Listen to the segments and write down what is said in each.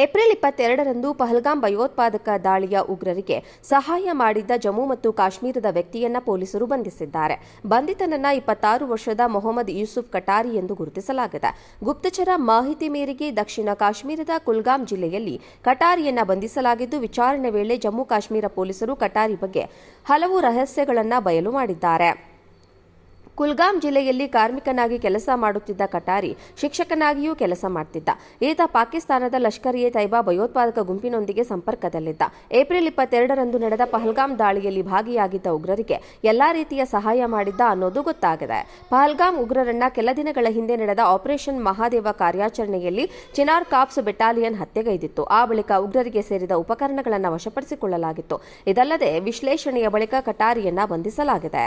April 22ರಂದು Pahalgam ಭಯೋತ್ಪಾದಕ ದಾಳಿಯ ಉಗ್ರರಿಗೆ ಸಹಾಯ ಮಾಡಿದ್ದ ಜಮ್ಮು ಮತ್ತು ಕಾಶ್ಮೀರದ ವ್ಯಕ್ತಿಯನ್ನ ಪೊಲೀಸರು ಬಂಧಿಸಿದ್ದಾರೆ. ಬಂಧಿತನನ್ನ 26 ವರ್ಷದ ಮೊಹಮ್ಮದ್ ಯೂಸುಫ್ ಕಟಾರಿ ಎಂದು ಗುರುತಿಸಲಾಗಿದೆ. ಗುಪ್ತಚರ ಮಾಹಿತಿ ಮೇರೆಗೆ ದಕ್ಷಿಣ ಕಾಶ್ಮೀರದ ಕುಲ್ಗಾಮ್ ಜಿಲ್ಲೆಯಲ್ಲಿ ಕಟಾರಿಯನ್ನ ಬಂಧಿಸಲಾಗಿದ್ದು, ವಿಚಾರಣೆ ವೇಳೆ ಜಮ್ಮು ಕಾಶ್ಮೀರ ಪೊಲೀಸರು ಕಟಾರಿ ಬಗ್ಗೆ ಹಲವು ರಹಸ್ಯಗಳನ್ನು ಬಯಲು ಮಾಡಿದ್ದಾರೆ. ಕುಲ್ಗಾಮ್ ಜಿಲ್ಲೆಯಲ್ಲಿ ಕಾರ್ಮಿಕನಾಗಿ ಕೆಲಸ ಮಾಡುತ್ತಿದ್ದ ಕಟಾರಿ ಶಿಕ್ಷಕನಾಗಿಯೂ ಕೆಲಸ ಮಾಡುತ್ತಿದ್ದ. ಈತ ಪಾಕಿಸ್ತಾನದ ಲಷ್ಕರ್-ಇ-ತೈಬಾ ಭಯೋತ್ಪಾದಕ ಗುಂಪಿನೊಂದಿಗೆ ಸಂಪರ್ಕದಲ್ಲಿದ್ದ. ಏಪ್ರಿಲ್ 22ರಂದು ನಡೆದ ಪಹಲ್ಗಾಮ್ ದಾಳಿಯಲ್ಲಿ ಭಾಗಿಯಾಗಿದ್ದ ಉಗ್ರರಿಗೆ ಎಲ್ಲಾ ರೀತಿಯ ಸಹಾಯ ಮಾಡಿದ್ದ ಅನ್ನೋದು ಗೊತ್ತಾಗಿದೆ. ಪಹಲ್ಗಾಮ್ ಉಗ್ರರನ್ನ ಕೆಲ ದಿನಗಳ ಹಿಂದೆ ನಡೆದ ಆಪರೇಷನ್ ಮಹಾದೇವ ಕಾರ್ಯಾಚರಣೆಯಲ್ಲಿ ಚಿನಾರ್ ಕಾರ್ಪ್ಸ್ ಬೆಟಾಲಿಯನ್ ಹತ್ಯೆಗೈದಿತ್ತು. ಆ ಬಳಿಕ ಉಗ್ರರಿಗೆ ಸೇರಿದ ಉಪಕರಣಗಳನ್ನು ವಶಪಡಿಸಿಕೊಳ್ಳಲಾಗಿತ್ತು. ಇದಲ್ಲದೆ ವಿಶ್ಲೇಷಣೆಯ ಬಳಿಕ ಕಟಾರಿಯನ್ನ ಬಂಧಿಸಲಾಗಿದೆ.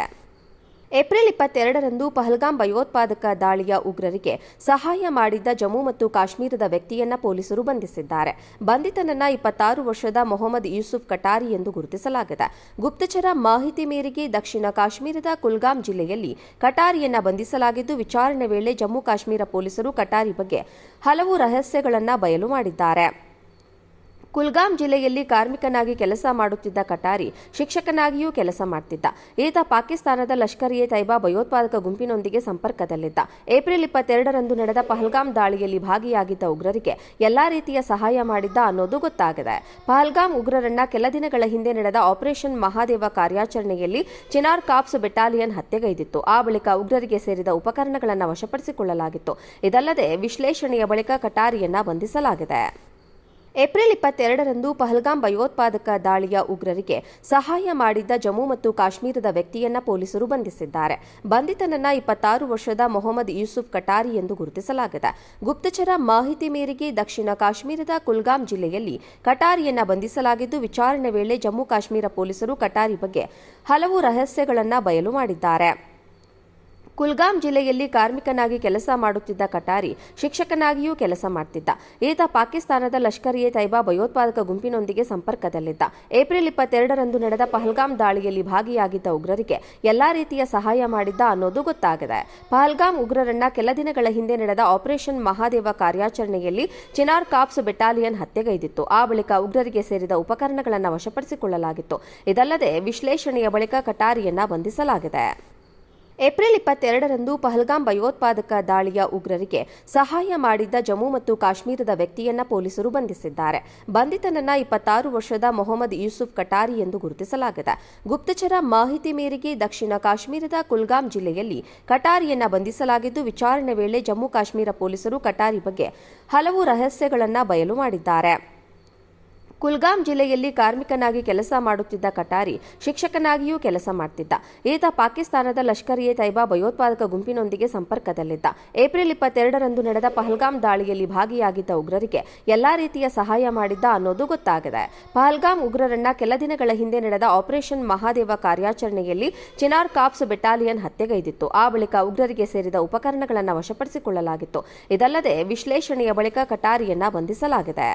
ಏಪ್ರಿಲ್ 22ರಂದು ಪಹಲ್ಗಾಮ್ ಭಯೋತ್ಪಾದಕ ದಾಳಿಯ ಉಗ್ರರಿಗೆ ಸಹಾಯ ಮಾಡಿದ್ದ ಜಮ್ಮು ಮತ್ತು ಕಾಶ್ಮೀರದ ವ್ಯಕ್ತಿಯನ್ನ ಪೊಲೀಸರು ಬಂಧಿಸಿದ್ದಾರೆ. ಬಂಧಿತನನ್ನ 26 ವರ್ಷದ ಮೊಹಮ್ಮದ್ ಯೂಸುಫ್ ಕಟಾರಿ ಎಂದು ಗುರುತಿಸಲಾಗಿದೆ. ಗುಪ್ತಚರ ಮಾಹಿತಿ ಮೇರೆಗೆ ದಕ್ಷಿಣ ಕಾಶ್ಮೀರದ ಕುಲ್ಗಾಮ್ ಜಿಲ್ಲೆಯಲ್ಲಿ ಕಟಾರಿಯನ್ನ ಬಂಧಿಸಲಾಗಿದ್ದು, ವಿಚಾರಣೆ ವೇಳೆ ಜಮ್ಮು ಕಾಶ್ಮೀರ ಪೊಲೀಸರು ಕಟಾರಿ ಬಗ್ಗೆ ಹಲವು ರಹಸ್ಯಗಳನ್ನು ಬಯಲು ಮಾಡಿದ್ದಾರೆ. ಕುಲ್ಗಾಮ್ ಜಿಲ್ಲೆಯಲ್ಲಿ ಕಾರ್ಮಿಕನಾಗಿ ಕೆಲಸ ಮಾಡುತ್ತಿದ್ದ ಕಟಾರಿ ಶಿಕ್ಷಕನಾಗಿಯೂ ಕೆಲಸ ಮಾಡುತ್ತಿದ್ದ. ಈತ ಪಾಕಿಸ್ತಾನದ ಲಷ್ಕರ್-ಇ-ತೈಬಾ ಭಯೋತ್ಪಾದಕ ಗುಂಪಿನೊಂದಿಗೆ ಸಂಪರ್ಕದಲ್ಲಿದ್ದ. ಏಪ್ರಿಲ್ 22ರಂದು ನಡೆದ ಪಹಲ್ಗಾಮ್ ದಾಳಿಯಲ್ಲಿ ಭಾಗಿಯಾಗಿದ್ದ ಉಗ್ರರಿಗೆ ಎಲ್ಲಾ ರೀತಿಯ ಸಹಾಯ ಮಾಡಿದ್ದ ಅನ್ನೋದು ಗೊತ್ತಾಗಿದೆ. ಪಹಲ್ಗಾಮ್ ಉಗ್ರರನ್ನ ಕೆಲ ದಿನಗಳ ಹಿಂದೆ ನಡೆದ ಆಪರೇಷನ್ ಮಹಾದೇವ ಕಾರ್ಯಾಚರಣೆಯಲ್ಲಿ ಚಿನಾರ್ ಕಾರ್ಪ್ಸ್ ಬೆಟಾಲಿಯನ್ ಹತ್ಯೆಗೈದಿತ್ತು. ಆ ಬಳಿಕ ಉಗ್ರರಿಗೆ ಸೇರಿದ ಉಪಕರಣಗಳನ್ನು ವಶಪಡಿಸಿಕೊಳ್ಳಲಾಗಿತ್ತು. ಇದಲ್ಲದೆ ವಿಶ್ಲೇಷಣೆಯ ಬಳಿಕ ಕಟಾರಿಯನ್ನ ಬಂಧಿಸಲಾಗಿದೆ. ಏಪ್ರಿಲ್ 22ರಂದು ಪಹಲ್ಗಾಮ್ ಭಯೋತ್ಪಾದಕ ದಾಳಿಯ ಉಗ್ರರಿಗೆ ಸಹಾಯ ಮಾಡಿದ್ದ ಜಮ್ಮು ಮತ್ತು ಕಾಶ್ಮೀರದ ವ್ಯಕ್ತಿಯನ್ನ ಪೊಲೀಸರು ಬಂಧಿಸಿದ್ದಾರೆ. ಬಂಧಿತನನ್ನ 26 ವರ್ಷದ ಮೊಹಮ್ಮದ್ ಯೂಸುಫ್ ಕಟಾರಿ ಎಂದು ಗುರುತಿಸಲಾಗಿದೆ. ಗುಪ್ತಚರ ಮಾಹಿತಿ ಮೇರೆಗೆ ದಕ್ಷಿಣ ಕಾಶ್ಮೀರದ ಕುಲ್ಗಾಮ್ ಜಿಲ್ಲೆಯಲ್ಲಿ ಕಟಾರಿಯನ್ನ ಬಂಧಿಸಲಾಗಿದ್ದು, ವಿಚಾರಣೆ ವೇಳೆ ಜಮ್ಮು ಕಾಶ್ಮೀರ ಪೊಲೀಸರು ಕಟಾರಿ ಬಗ್ಗೆ ಹಲವು ರಹಸ್ಯಗಳನ್ನು ಬಯಲು ಮಾಡಿದ್ದಾರೆ. ಕುಲ್ಗಾಮ್ ಜಿಲ್ಲೆಯಲ್ಲಿ ಕಾರ್ಮಿಕನಾಗಿ ಕೆಲಸ ಮಾಡುತ್ತಿದ್ದ ಕಟಾರಿ ಶಿಕ್ಷಕನಾಗಿಯೂ ಕೆಲಸ ಮಾಡುತ್ತಿದ್ದ. ಈತ ಪಾಕಿಸ್ತಾನದ ಲಷ್ಕರ್-ಇ-ತೈಬಾ ಭಯೋತ್ಪಾದಕ ಗುಂಪಿನೊಂದಿಗೆ ಸಂಪರ್ಕದಲ್ಲಿದ್ದ. ಏಪ್ರಿಲ್ 22ರಂದು ನಡೆದ ಪಹಲ್ಗಾಮ್ ದಾಳಿಯಲ್ಲಿ ಭಾಗಿಯಾಗಿದ್ದ ಉಗ್ರರಿಗೆ ಎಲ್ಲಾ ರೀತಿಯ ಸಹಾಯ ಮಾಡಿದ್ದ ಅನ್ನೋದು ಗೊತ್ತಾಗಿದೆ. ಪಹಲ್ಗಾಮ್ ಉಗ್ರರನ್ನ ಕೆಲ ದಿನಗಳ ಹಿಂದೆ ನಡೆದ ಆಪರೇಷನ್ ಮಹಾದೇವ ಕಾರ್ಯಾಚರಣೆಯಲ್ಲಿ ಚಿನಾರ್ ಕಾರ್ಪ್ಸ್ ಬೆಟಾಲಿಯನ್ ಹತ್ಯೆಗೈದಿತ್ತು. ಆ ಬಳಿಕ ಉಗ್ರರಿಗೆ ಸೇರಿದ ಉಪಕರಣಗಳನ್ನು ವಶಪಡಿಸಿಕೊಳ್ಳಲಾಗಿತ್ತು. ಇದಲ್ಲದೆ ವಿಶ್ಲೇಷಣೆಯ ಬಳಿಕ ಕಟಾರಿಯನ್ನ ಬಂಧಿಸಲಾಗಿದೆ. ಏಪ್ರಿಲ್ 22ರಂದು ಪಹಲ್ಗಾಮ್ ಭಯೋತ್ಪಾದಕ ದಾಳಿಯ ಉಗ್ರರಿಗೆ ಸಹಾಯ ಮಾಡಿದ್ದ ಜಮ್ಮು ಮತ್ತು ಕಾಶ್ಮೀರದ ವ್ಯಕ್ತಿಯನ್ನ ಪೊಲೀಸರು ಬಂಧಿಸಿದ್ದಾರೆ. ಬಂಧಿತನನ್ನ 26 ವರ್ಷದ ಮೊಹಮ್ಮದ್ ಯೂಸುಫ್ ಕಟಾರಿ ಎಂದು ಗುರುತಿಸಲಾಗಿದೆ. ಗುಪ್ತಚರ ಮಾಹಿತಿ ಮೇರೆಗೆ ದಕ್ಷಿಣ ಕಾಶ್ಮೀರದ ಕುಲ್ಗಾಮ್ ಜಿಲ್ಲೆಯಲ್ಲಿ ಕಟಾರಿಯನ್ನ ಬಂಧಿಸಲಾಗಿದ್ದು, ವಿಚಾರಣೆ ವೇಳೆ ಜಮ್ಮು ಕಾಶ್ಮೀರ ಪೊಲೀಸರು ಕಟಾರಿ ಬಗ್ಗೆ ಹಲವು ರಹಸ್ಯಗಳನ್ನು ಬಯಲು ಮಾಡಿದ್ದಾರೆ. ಕುಲ್ಗಾಮ್ ಜಿಲ್ಲೆಯಲ್ಲಿ ಕಾರ್ಮಿಕನಾಗಿ ಕೆಲಸ ಮಾಡುತ್ತಿದ್ದ ಕಟಾರಿ ಶಿಕ್ಷಕನಾಗಿಯೂ ಕೆಲಸ ಮಾಡುತ್ತಿದ್ದ. ಈತ ಪಾಕಿಸ್ತಾನದ ಲಷ್ಕರ್-ಇ-ತೈಬಾ ಭಯೋತ್ಪಾದಕ ಗುಂಪಿನೊಂದಿಗೆ ಸಂಪರ್ಕದಲ್ಲಿದ್ದ. ಏಪ್ರಿಲ್ 22ರಂದು ನಡೆದ ಪಹಲ್ಗಾಮ್ ದಾಳಿಯಲ್ಲಿ ಭಾಗಿಯಾಗಿದ್ದ ಉಗ್ರರಿಗೆ ಎಲ್ಲಾ ರೀತಿಯ ಸಹಾಯ ಮಾಡಿದ್ದ ಅನ್ನೋದು ಗೊತ್ತಾಗಿದೆ. ಪಹಲ್ಗಾಮ್ ಉಗ್ರರನ್ನ ಕೆಲ ದಿನಗಳ ಹಿಂದೆ ನಡೆದ ಆಪರೇಷನ್ ಮಹಾದೇವ ಕಾರ್ಯಾಚರಣೆಯಲ್ಲಿ ಚಿನಾರ್ ಕಾರ್ಪ್ಸ್ ಬೆಟಾಲಿಯನ್ ಹತ್ಯೆಗೈದಿತ್ತು. ಆ ಬಳಿಕ ಉಗ್ರರಿಗೆ ಸೇರಿದ ಉಪಕರಣಗಳನ್ನು ವಶಪಡಿಸಿಕೊಳ್ಳಲಾಗಿತ್ತು. ಇದಲ್ಲದೆ ವಿಶ್ಲೇಷಣೆಯ ಬಳಿಕ ಕಟಾರಿಯನ್ನ ಬಂಧಿಸಲಾಗಿದೆ.